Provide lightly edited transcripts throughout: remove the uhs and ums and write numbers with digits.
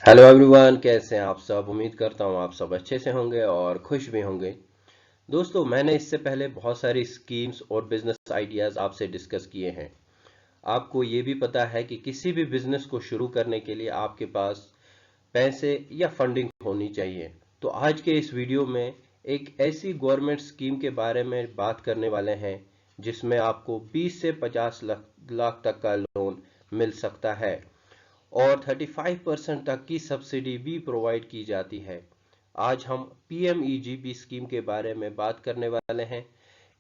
Hello everyone, कैसे हैं आप सब। उम्मीद करता हूं आप सब अच्छे से होंगे और खुश भी होंगे। दोस्तों, मैंने इससे पहले बहुत सारी स्कीम्स और बिजनेस आइडियाज आपसे डिस्कस किए हैं। आपको ये भी पता है कि किसी भी बिजनेस को शुरू करने के लिए आपके पास पैसे या फंडिंग होनी चाहिए। तो आज के इस वीडियो में एक ऐसी गवर्नमेंट स्कीम के बारे में बात करने वाले हैं जिसमें आपको 20 से 50 लाख तक का लोन मिल सकता है और 35% तक की सब्सिडी भी प्रोवाइड की जाती है। आज हम पीएमईजीपी स्कीम के बारे में बात करने वाले हैं।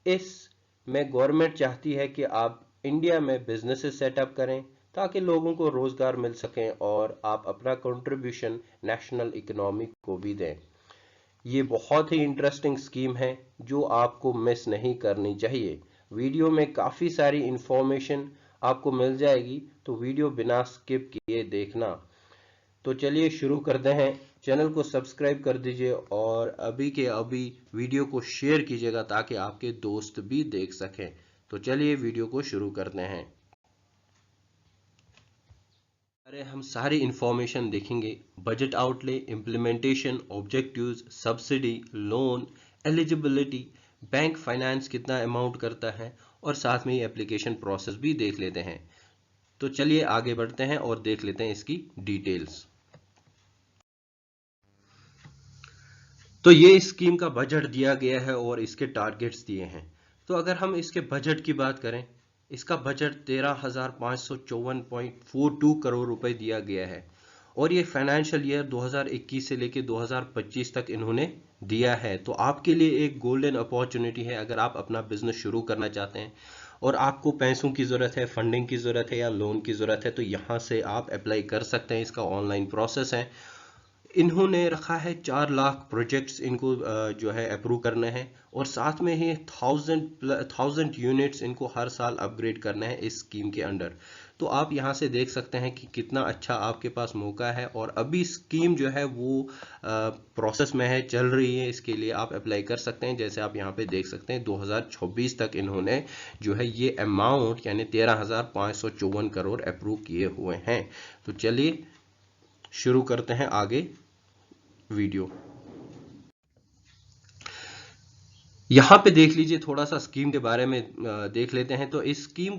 इसमें गवर्नमेंट चाहती है कि आप इंडिया में बिजनेसेस सेटअप करें ताकि लोगों को रोजगार मिल सके और आप अपना कंट्रीब्यूशन नेशनल इकोनॉमी को भी दें। ये बहुत ही इंटरेस्टिंग स्कीम है जो आपको मिस नहीं करनी चाहिए। वीडियो में काफी सारी इंफॉर्मेशन आपको मिल जाएगी, तो वीडियो बिना स्किप किए देखना। तो चलिए शुरू करते हैं। चैनल को सब्सक्राइब कर दीजिए और अभी के अभी वीडियो को शेयर कीजिएगा ताकि आपके दोस्त भी देख सकें। तो चलिए वीडियो को शुरू करते हैं। अरे हम सारी इंफॉर्मेशन देखेंगे। Budget outlay, implementation, objectives, subsidy, loan, eligibility, bank finance कितना अमाउंट करता है और साथ में ही एप्लीकेशन प्रोसेस भी देख लेते हैं। तो चलिए आगे बढ़ते हैं और देख लेते हैं इसकी डिटेल्स। तो ये स्कीम का बजट दिया गया है और इसके टारगेट्स दिए हैं। तो अगर हम इसके बजट की बात करें, इसका बजट 13,554.42 करोड़ रुपए दिया गया है और ये फाइनेंशियल ईयर 2021 से लेकर 2025 तक इन्होंने दिया है। तो आपके लिए एक गोल्डन अपॉर्चुनिटी है अगर आप अपना बिजनेस शुरू करना चाहते हैं और आपको पैसों की ज़रूरत है, फंडिंग की ज़रूरत है या लोन की ज़रूरत है, तो यहाँ से आप अप्लाई कर सकते हैं। इसका ऑनलाइन प्रोसेस है। इन्होंने रखा है 4 लाख प्रोजेक्ट्स इनको जो है अप्रूव करने हैं और साथ में ही 1000 यूनिट्स इनको हर साल अपग्रेड करना है इस स्कीम के अंडर। तो आप यहाँ से देख सकते हैं कि कितना अच्छा आपके पास मौका है और अभी स्कीम जो है वो प्रोसेस में है, चल रही है। इसके लिए आप अप्लाई कर सकते हैं। जैसे आप यहाँ पे देख सकते हैं 2026 तक इन्होंने जो है ये अमाउंट यानी 13,554 करोड़ अप्रूव किए हुए हैं। तो चलिए शुरू करते हैं आगे वीडियो। यहाँ पे देख लीजिए, थोड़ा सा स्कीम के बारे में देख लेते हैं। तो इस स्कीम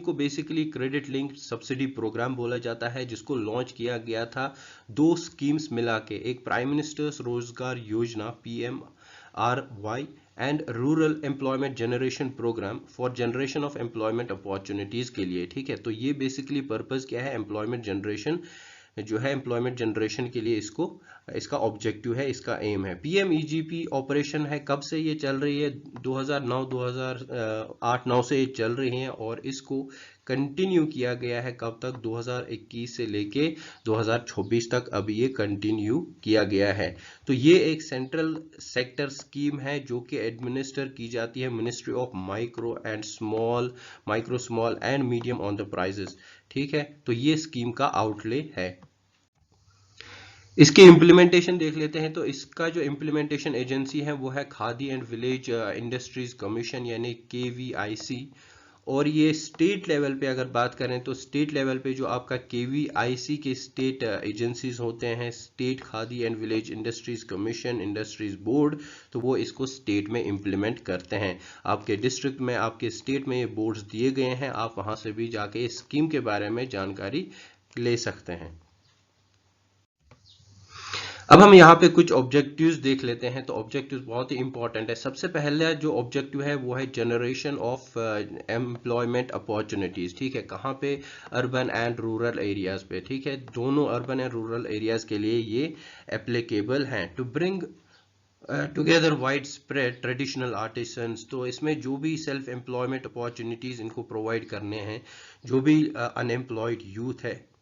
को basically credit link subsidy program बोला जाता है, जिसको लॉन्च किया गया था दो स्कीम्स मिला के, एक प्राइम मिनिस्टर्स रोजगार योजना PMRY and rural employment generation program for generation of employment opportunities के लिए। ठीक है, तो ये बेसिकली पर्पस क्या है, एम्प्लॉयमेंट जनरेशन जो है, एम्प्लॉयमेंट जनरेशन के लिए इसका ऑब्जेक्टिव है, इसका एम है। पीएमईजीपी ऑपरेशन है, कब से ये चल रही है, 2008-9 से ये चल रही है और इसको कंटिन्यू किया गया है कब तक, 2021 से लेके 2026 तक अभी ये कंटिन्यू किया गया है। तो ये एक सेंट्रल सेक्टर स्कीम है जो कि एडमिनिस्टर की जाती है ministry of micro small and medium enterprises. ठीक है, तो ये स्कीम का आउटले है। इसकी इम्प्लीमेंटेशन देख लेते हैं। तो इसका जो इम्प्लीमेंटेशन एजेंसी है वो है khadi and village industries commission यानी KVIC। और ये स्टेट लेवल पे अगर बात करें तो स्टेट लेवल पे जो आपका KVIC के स्टेट एजेंसीज होते हैं, state khadi and village industries commission, industries board, तो वो इसको स्टेट में इम्प्लीमेंट करते हैं। आपके डिस्ट्रिक्ट में, आपके स्टेट में ये बोर्ड्स दिए गए हैं, आप वहां से भी जाके इस स्कीम के बारे में जानकारी ले सकते हैं। अब हम यहाँ पे कुछ ऑब्जेक्टिव्स देख लेते हैं। तो ऑब्जेक्टिव्स बहुत ही इंपॉर्टेंट है। सबसे पहले जो ऑब्जेक्टिव है वो है जनरेशन ऑफ एम्प्लॉयमेंट अपॉर्चुनिटीज। ठीक है, कहाँ पे, अर्बन एंड रूरल एरियाज पे। ठीक है, दोनों अर्बन एंड रूरल एरियाज के लिए ये एप्लीकेबल हैं। To bring together wide spread traditional artisans, तो इसमें जो भी सेल्फ एम्प्लॉयमेंट अपॉर्चुनिटीज इनको प्रोवाइड करने हैं, जो भी अनएम्प्लॉयड यूथ है,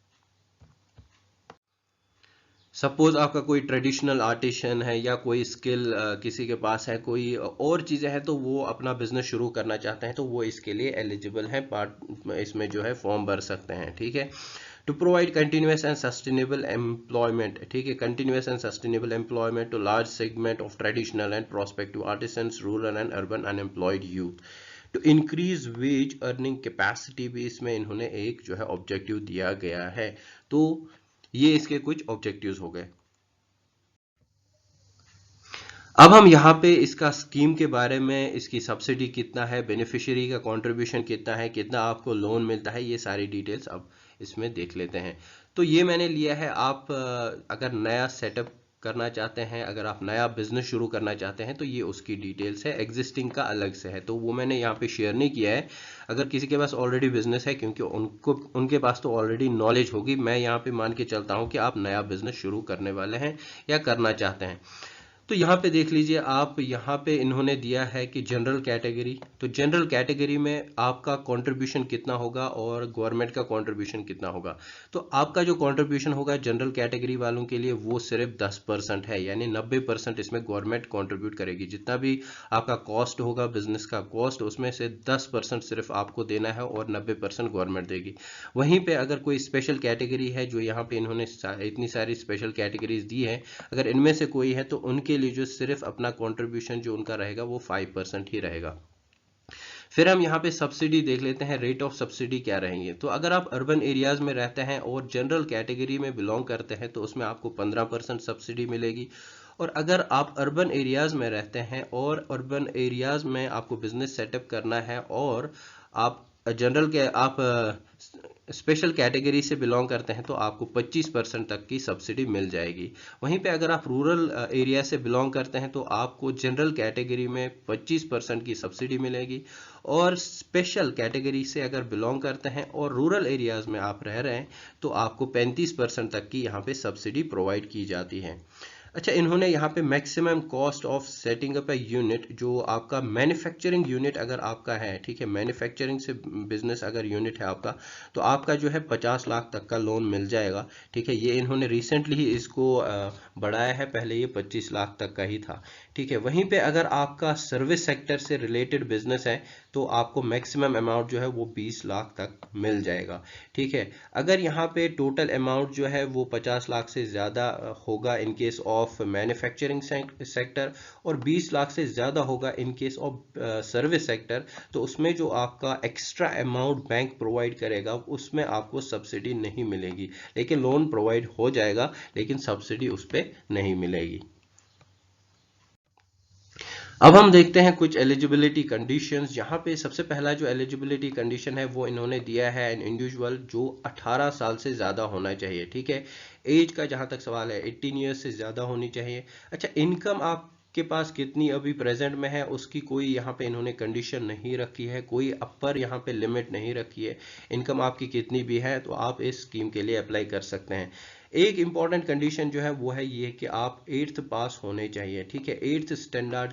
सपोज आपका कोई ट्रेडिशनल आर्टिशन है या कोई स्किल किसी के पास है, कोई और चीज़ें हैं, तो वो अपना बिजनेस शुरू करना चाहते हैं, तो वो इसके लिए एलिजिबल हैं, पार्ट इसमें जो है फॉर्म भर सकते हैं। ठीक है, to provide continuous and sustainable employment. ठीक है, continuous and sustainable employment to large segment of traditional and prospective artisans, rural and urban unemployed youth, to increase wage earning capacity भी इसमें इन्होंने एक जो है ऑब्जेक्टिव दिया गया है। तो ये इसके कुछ ऑब्जेक्टिव्स हो गए। अब हम यहाँ पे इसका स्कीम के बारे में, इसकी सब्सिडी कितना है, बेनिफिशियरी का कंट्रीब्यूशन कितना है, कितना आपको लोन मिलता है, ये सारी डिटेल्स अब इसमें देख लेते हैं। तो ये मैंने लिया है, आप अगर नया सेटअप करना चाहते हैं, अगर आप नया बिजनेस शुरू करना चाहते हैं तो ये उसकी डिटेल्स है, एग्जिस्टिंग का अलग से है तो वो मैंने यहाँ पे शेयर नहीं किया है। अगर किसी के पास ऑलरेडी बिजनेस है, क्योंकि उनके पास तो ऑलरेडी नॉलेज होगी, मैं यहाँ पे मान के चलता हूँ कि आप नया बिजनेस शुरू करने वाले हैं या करना चाहते हैं। तो यहाँ पे देख लीजिए आप, यहाँ पे इन्होंने दिया है कि जनरल कैटेगरी, तो जनरल कैटेगरी में आपका कंट्रीब्यूशन कितना होगा और गवर्नमेंट का कंट्रीब्यूशन कितना होगा। तो आपका जो कंट्रीब्यूशन होगा जनरल कैटेगरी वालों के लिए वो सिर्फ 10% है, यानी 90% इसमें गवर्नमेंट कंट्रीब्यूट करेगी। जितना भी आपका कॉस्ट होगा, बिजनेस का कॉस्ट, उसमें से 10% सिर्फ आपको देना है और 90% गवर्नमेंट देगी। वहीं पे अगर कोई स्पेशल कैटेगरी है, जो यहाँ पे इन्होंने इतनी सारी स्पेशल कैटेगरीज दी है, अगर इनमें से कोई है तो उनके लिए जो सिर्फ अपना कंट्रीब्यूशन जो उनका रहेगा वो 5% ही रहेगा। फिर हम यहाँ पे सब्सिडी देख लेते हैं, रेट ऑफ सब्सिडी क्या रहेंगे। तो अगर आप अर्बन एरियाज में रहते हैं और जनरल कैटेगरी में बिलोंग करते हैं तो उसमें आपको 15% सब्सिडी मिलेगी। और अगर आप अर्बन एरियाज में रहते हैं और अर्बन एरियाज में आपको बिजनेस सेटअप करना है और आप जनरल के आप स्पेशल कैटेगरी से बिलोंग करते हैं तो आपको 25% तक की सब्सिडी मिल जाएगी। वहीं पे अगर आप रूरल एरिया से बिलोंग करते हैं तो आपको जनरल कैटेगरी में 25% की सब्सिडी मिलेगी, और स्पेशल कैटेगरी से अगर बिलोंग करते हैं और रूरल एरियाज में आप रह रहे हैं तो आपको 35% तक की यहाँ पे सब्सिडी प्रोवाइड की जाती है। अच्छा, इन्होंने यहाँ पे maximum cost of setting up a unit, जो आपका मैन्युफैक्चरिंग यूनिट अगर आपका है, ठीक है, मैन्युफैक्चरिंग से बिजनेस अगर यूनिट है आपका, तो आपका जो है 50 लाख तक का लोन मिल जाएगा। ठीक है, ये इन्होंने रिसेंटली ही इसको बढ़ाया है, पहले ये 25 लाख तक का ही था। ठीक है, वहीं पे अगर आपका सर्विस सेक्टर से रिलेटेड बिजनेस है तो आपको मैक्सिमम अमाउंट जो है वो 20 लाख तक मिल जाएगा। ठीक है, अगर यहाँ पे टोटल अमाउंट जो है वो 50 लाख से ज़्यादा होगा in case of manufacturing sector, और 20 लाख से ज़्यादा होगा in case of service sector, तो उसमें जो आपका एक्स्ट्रा अमाउंट बैंक प्रोवाइड करेगा उसमें आपको सब्सिडी नहीं मिलेगी, लेकिन लोन प्रोवाइड हो जाएगा, लेकिन सब्सिडी उस पर नहीं मिलेगी। अब हम देखते हैं कुछ एलिजिबिलिटी कंडीशंस। यहाँ पे सबसे पहला जो एलिजिबिलिटी कंडीशन है वो इन्होंने दिया है, एन इंडिविजुअल जो 18 साल से ज़्यादा होना चाहिए। ठीक है, एज का जहाँ तक सवाल है 18 ईयर्स से ज़्यादा होनी चाहिए। अच्छा, इनकम आपके पास कितनी अभी प्रेजेंट में है उसकी कोई यहाँ पे इन्होंने कंडीशन नहीं रखी है, कोई अपर यहाँ पे लिमिट नहीं रखी है। इनकम आपकी कितनी भी है तो आप इस स्कीम के लिए अप्लाई कर सकते हैं। एक इंपॉर्टेंट कंडीशन जो है वो है ये कि आप 8th पास होने चाहिए। ठीक है, 8th स्टैंडर्ड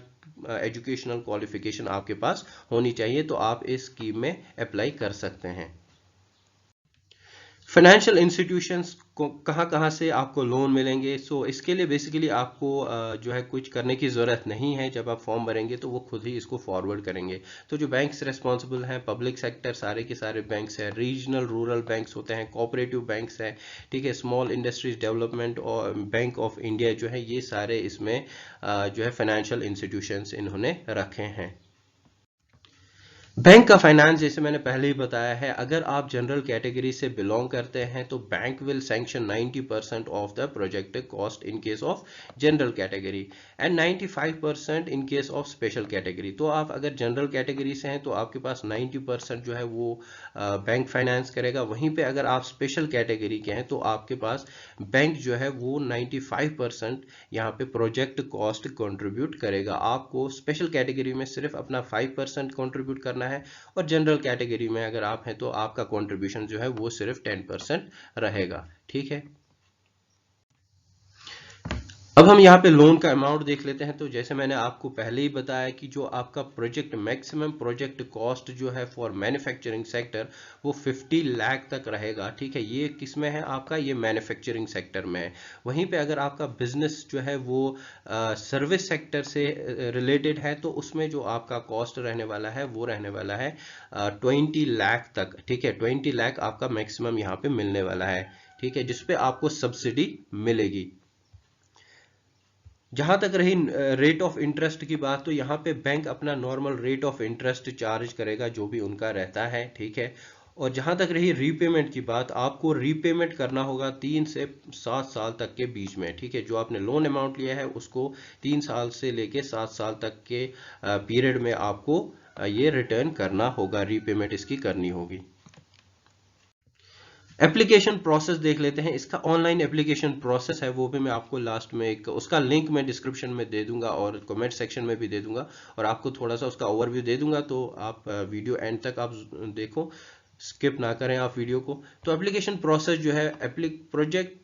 एजुकेशनल क्वालिफिकेशन आपके पास होनी चाहिए, तो आप इस स्कीम में अप्लाई कर सकते हैं। फाइनेंशियल इंस्टीट्यूशंस को कहाँ से आपको लोन मिलेंगे, सो इसके लिए बेसिकली आपको जो है कुछ करने की ज़रूरत नहीं है। जब आप फॉर्म भरेंगे तो वो खुद ही इसको फॉरवर्ड करेंगे। तो जो बैंक्स रिस्पॉन्सिबल हैं, पब्लिक सेक्टर सारे के सारे बैंक्स हैं, रीजनल रूरल बैंक्स होते हैं, कोऑपरेटिव बैंक्स हैं, ठीक है, स्मॉल इंडस्ट्रीज डेवलपमेंट और बैंक ऑफ इंडिया जो है, ये सारे इसमें जो है फाइनेंशियल इंस्टीट्यूशंस इन्होंने रखे हैं। बैंक का फाइनेंस जैसे मैंने पहले ही बताया है, अगर आप जनरल कैटेगरी से बिलोंग करते हैं तो bank will sanction 90% of the projected cost in case of general category and 95% in case of special category. तो आप अगर जनरल कैटेगरी से हैं तो आपके पास 90% जो है वो बैंक फाइनेंस करेगा। वहीं पे अगर आप स्पेशल कैटेगरी के हैं तो आपके पास बैंक जो है वो 95% यहाँ पे प्रोजेक्ट कॉस्ट कंट्रीब्यूट करेगा। आपको स्पेशल कैटेगरी में सिर्फ अपना 5% कंट्रीब्यूट करना है, और जनरल कैटेगरी में अगर आप हैं तो आपका कंट्रीब्यूशन जो है वो सिर्फ 10% रहेगा। ठीक है, अब हम यहाँ पे लोन का अमाउंट देख लेते हैं। तो जैसे मैंने आपको पहले ही बताया कि जो आपका प्रोजेक्ट मैक्सिमम प्रोजेक्ट कॉस्ट जो है फॉर मैन्युफैक्चरिंग सेक्टर वो 50 लाख तक रहेगा। ठीक है, ये किस में है आपका, ये मैन्युफैक्चरिंग सेक्टर में है। वहीं पे अगर आपका बिजनेस जो है वो सर्विस सेक्टर से रिलेटेड है तो उसमें जो आपका कॉस्ट रहने वाला है वो रहने वाला है 20 लाख तक। ठीक है, 20 लाख आपका मैक्सिमम यहाँ पे मिलने वाला है। ठीक है, जिसपे आपको सब्सिडी मिलेगी। जहां तक रही रेट ऑफ इंटरेस्ट की बात, तो यहाँ पे बैंक अपना normal rate of interest charge करेगा जो भी उनका रहता है। ठीक है, और जहां तक रही रीपेमेंट की बात, आपको रीपेमेंट करना होगा 3 से 7 साल तक के बीच में, ठीक है। जो आपने लोन अमाउंट लिया है उसको 3 साल से लेके 7 साल तक के पीरियड में आपको ये रिटर्न करना होगा, रीपेमेंट इसकी करनी होगी। एप्लीकेशन प्रोसेस देख लेते हैं। इसका ऑनलाइन एप्लीकेशन प्रोसेस है, वो भी मैं आपको लास्ट में एक उसका लिंक मैं डिस्क्रिप्शन में दे दूंगा और कमेंट सेक्शन में भी दे दूंगा, और आपको थोड़ा सा उसका ओवरव्यू दे दूंगा, तो आप वीडियो एंड तक आप देखो, स्किप ना करें आप वीडियो को। तो एप्लीकेशन प्रोसेस जो है, प्रोजेक्ट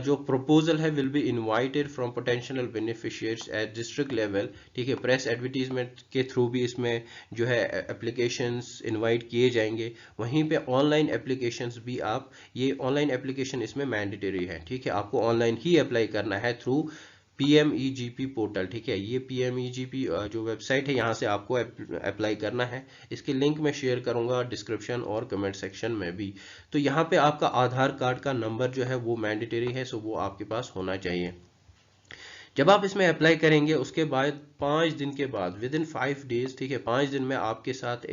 जो प्रपोजल है will be invited from potential beneficiaries at district level, ठीक है। प्रेस एडवर्टीजमेंट के थ्रू भी इसमें जो है एप्लीकेशंस इनवाइट किए जाएंगे। वहीं पे ऑनलाइन एप्लीकेशंस भी आप, ये ऑनलाइन एप्लीकेशन इसमें मैंडेटरी है, ठीक है। आपको ऑनलाइन ही अप्लाई करना है थ्रू PMEGP पोर्टल, ठीक है। ये PMEGP जो वेबसाइट है, यहाँ से आपको अप्लाई करना है। इसकी लिंक मैं शेयर करूंगा डिस्क्रिप्शन और कमेंट सेक्शन में भी। तो यहाँ पे आपका आधार कार्ड का नंबर जो है वो मैंडेटरी है, सो वो आपके पास होना चाहिए। जब आप इसमें अप्लाई करेंगे उसके बाद 5 दिन के बाद, विद इन 5 डेज, ठीक है, 5 दिन में आपके साथ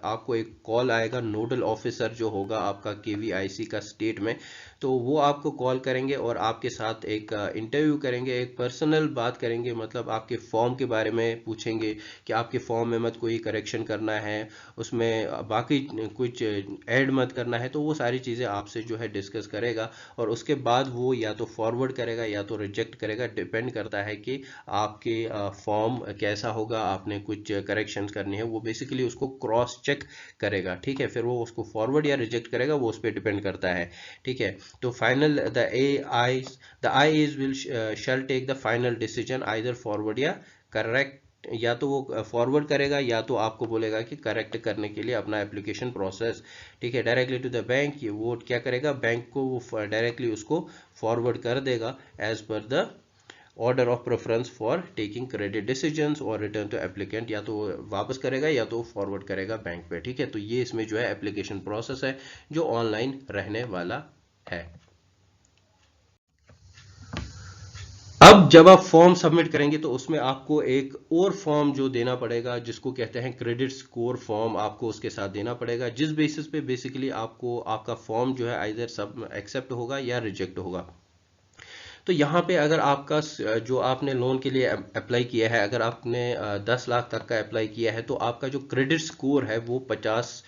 आपको एक कॉल आएगा। नोडल ऑफिसर जो होगा आपका KVIC का स्टेट में, तो वो आपको कॉल करेंगे और आपके साथ एक इंटरव्यू करेंगे, एक पर्सनल बात करेंगे, मतलब आपके फॉर्म के बारे में पूछेंगे कि आपके फॉर्म में मत कोई करेक्शन करना है, उसमें बाकी कुछ ऐड मत करना है, तो वो सारी चीज़ें आपसे जो है डिस्कस करेगा। और उसके बाद वो या तो फॉरवर्ड करेगा या तो रिजेक्ट करेगा, डिपेंड करता है कि आपके फॉर्म कैसा होगा, आपने कुछ करेक्शंस करनी है, वो बेसिकली उसको क्रॉस चेक करेगा, ठीक है। फिर वो उसको फॉरवर्ड या रिजेक्ट करेगा, वो उस पर डिपेंड करता है, ठीक है। तो final the eyes will shall take the final decision, either forward या करेक्ट, या तो वो फॉरवर्ड करेगा या तो आपको बोलेगा कि करेक्ट करने के लिए अपना एप्लीकेशन प्रोसेस, ठीक है, डायरेक्टली टू द बैंक। वो क्या करेगा, बैंक को वो डायरेक्टली उसको फॉरवर्ड कर देगा as per the order of preference for taking credit decisions और रिटर्न टू एप्लीकेंट, या तो वापस करेगा या तो फॉरवर्ड करेगा बैंक पे, ठीक है। तो ये इसमें जो है एप्लीकेशन प्रोसेस है जो ऑनलाइन रहने वाला है। अब जब आप फॉर्म सबमिट करेंगे तो उसमें आपको एक और फॉर्म जो देना पड़ेगा, जिसको कहते हैं क्रेडिट स्कोर फॉर्म, आपको उसके साथ देना पड़ेगा, जिस बेसिस पे बेसिकली आपको आपका फॉर्म जो है आइदर सब एक्सेप्ट होगा या रिजेक्ट होगा। तो यहाँ पे अगर आपका जो आपने लोन के लिए अप्लाई किया है, अगर आपने 10 लाख तक का अप्लाई किया है, तो आपका जो क्रेडिट स्कोर है वो 50,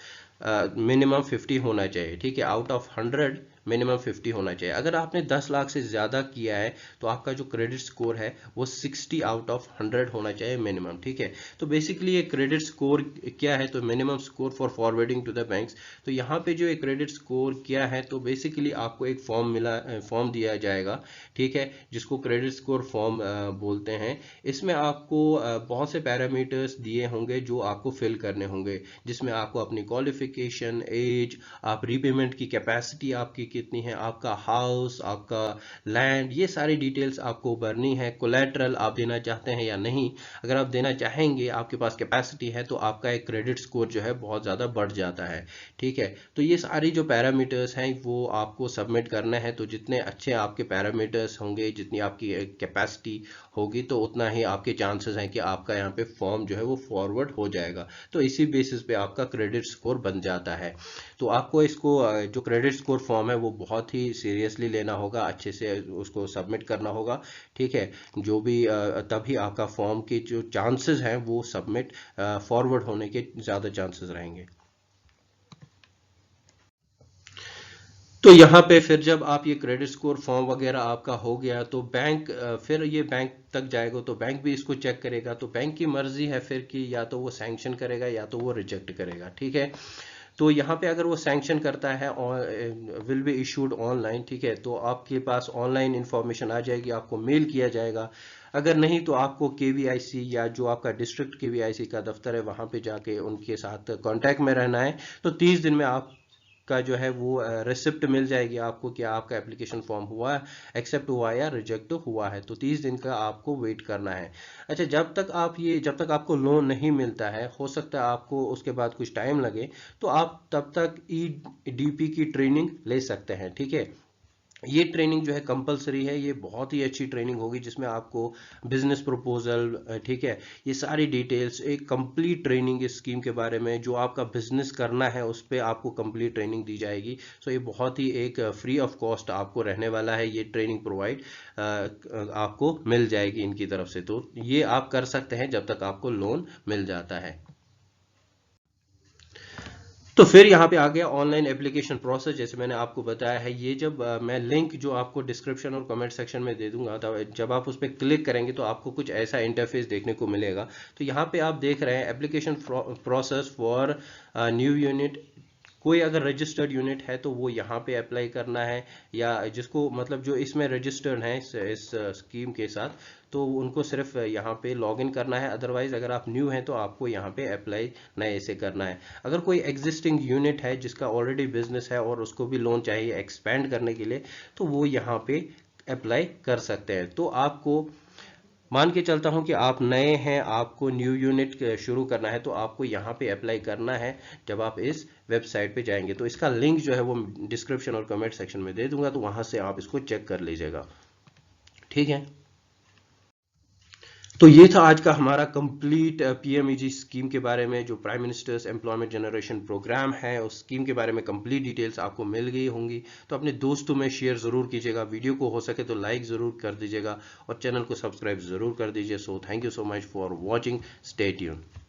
मिनिमम 50 होना चाहिए, ठीक है। आउट ऑफ 100 मिनिमम 50 होना चाहिए। अगर आपने 10 लाख से ज़्यादा किया है तो आपका जो क्रेडिट स्कोर है वो 60 आउट ऑफ 100 होना चाहिए मिनिमम, ठीक है। तो बेसिकली ये क्रेडिट स्कोर क्या है, तो minimum score for forwarding to the banks. तो यहाँ पे जो एक क्रेडिट स्कोर क्या है, तो बेसिकली आपको एक फॉर्म दिया जाएगा, ठीक है, जिसको क्रेडिट स्कोर फॉर्म बोलते हैं। इसमें आपको बहुत से पैरामीटर्स दिए होंगे जो आपको फिल करने होंगे, जिसमें आपको अपनी क्वालिफिकेशन, एज, आप रीपेमेंट की कैपेसिटी आपकी कितनी है, आपका हाउस, आपका लैंड, ये सारी डिटेल्स आपको भरनी है। कोलैटरल आप देना चाहते हैं या नहीं, अगर आप देना चाहेंगे, आपके पास कैपेसिटी है, तो आपका एक क्रेडिट स्कोर जो है बहुत ज़्यादा बढ़ जाता है, ठीक है। तो ये सारी जो पैरामीटर्स हैं वो आपको सबमिट करना है। तो जितने अच्छे आपके पैरामीटर्स होंगे, जितनी आपकी कैपेसिटी होगी, तो उतना ही आपके चांसेस हैं कि आपका यहाँ पे फॉर्म जो है वो फॉरवर्ड हो जाएगा। तो इसी बेसिस पे आपका क्रेडिट स्कोर बन जाता है। तो आपको इसको जो क्रेडिट स्कोर फॉर्म है वो बहुत ही सीरियसली लेना होगा, अच्छे से उसको सबमिट करना होगा, ठीक है। जो भी तभी आपका फॉर्म के जो चांसेस हैं वो सबमिट फॉरवर्ड होने के ज़्यादा चांसेस रहेंगे। तो यहाँ पे फिर जब आप ये क्रेडिट स्कोर फॉर्म वगैरह आपका हो गया, तो बैंक फिर ये बैंक तक जाएगा, तो बैंक भी इसको चेक करेगा। तो बैंक की मर्जी है फिर कि या तो वो सैंक्शन करेगा या तो वो रिजेक्ट करेगा, ठीक है। तो यहाँ पे अगर वो सैंक्शन करता है और विल बी इशूड ऑनलाइन, ठीक है, तो आपके पास ऑनलाइन इंफॉर्मेशन आ जाएगी, आपको मेल किया जाएगा। अगर नहीं तो आपको KVIC या जो आपका डिस्ट्रिक्ट KVIC का दफ्तर है वहाँ पे जाके उनके साथ कांटेक्ट में रहना है। तो 30 दिन में आप का जो है वो रिसिप्ट मिल जाएगी आपको कि आपका एप्लीकेशन फॉर्म हुआ है, एक्सेप्ट हुआ है या रिजेक्ट हुआ है। तो 30 दिन का आपको वेट करना है। अच्छा, जब तक आपको लोन नहीं मिलता है, हो सकता है आपको उसके बाद कुछ टाइम लगे, तो आप तब तक EDP की ट्रेनिंग ले सकते हैं, ठीक है। ये ट्रेनिंग जो है कंपलसरी है, ये बहुत ही अच्छी ट्रेनिंग होगी जिसमें आपको बिजनेस प्रपोजल, ठीक है, ये सारी डिटेल्स, एक कंप्लीट ट्रेनिंग इस स्कीम के बारे में, जो आपका बिजनेस करना है उस पर आपको कंप्लीट ट्रेनिंग दी जाएगी। सो ये बहुत ही एक फ्री ऑफ कॉस्ट आपको रहने वाला है, ये ट्रेनिंग प्रोवाइड आपको मिल जाएगी इनकी तरफ से। तो ये आप कर सकते हैं जब तक आपको लोन मिल जाता है। तो फिर यहाँ पे आ गया ऑनलाइन एप्लीकेशन प्रोसेस। जैसे मैंने आपको बताया है, ये जब मैं लिंक जो आपको डिस्क्रिप्शन और कमेंट सेक्शन में दे दूंगा, तब जब आप उस पर क्लिक करेंगे तो आपको कुछ ऐसा इंटरफेस देखने को मिलेगा। तो यहाँ पे आप देख रहे हैं application process for new unit. कोई अगर रजिस्टर्ड यूनिट है तो वो यहाँ पे अप्लाई करना है, या जिसको मतलब जो इसमें रजिस्टर्ड है इस स्कीम के साथ, तो उनको सिर्फ यहाँ पे लॉगिन करना है। अदरवाइज अगर आप न्यू हैं तो आपको यहाँ पे अप्लाई नए से करना है। अगर कोई एग्जिस्टिंग यूनिट है जिसका ऑलरेडी बिजनेस है और उसको भी लोन चाहिए एक्सपेंड करने के लिए, तो वो यहाँ पे अप्लाई कर सकते हैं। तो आपको मान के चलता हूं कि आप नए हैं, आपको न्यू यूनिट शुरू करना है, तो आपको यहाँ पे अप्लाई करना है जब आप इस वेबसाइट पे जाएंगे। तो इसका लिंक जो है वो डिस्क्रिप्शन और कमेंट सेक्शन में दे दूंगा, तो वहां से आप इसको चेक कर लीजिएगा, ठीक है। तो ये था आज का हमारा कंप्लीट पीएमईजी स्कीम के बारे में, जो prime minister's employment generation programme है, उस स्कीम के बारे में कंप्लीट डिटेल्स आपको मिल गई होंगी। तो अपने दोस्तों में शेयर जरूर कीजिएगा, वीडियो को हो सके तो लाइक जरूर कर दीजिएगा और चैनल को सब्सक्राइब जरूर कर दीजिए। So thank you so much for watching, stay tuned.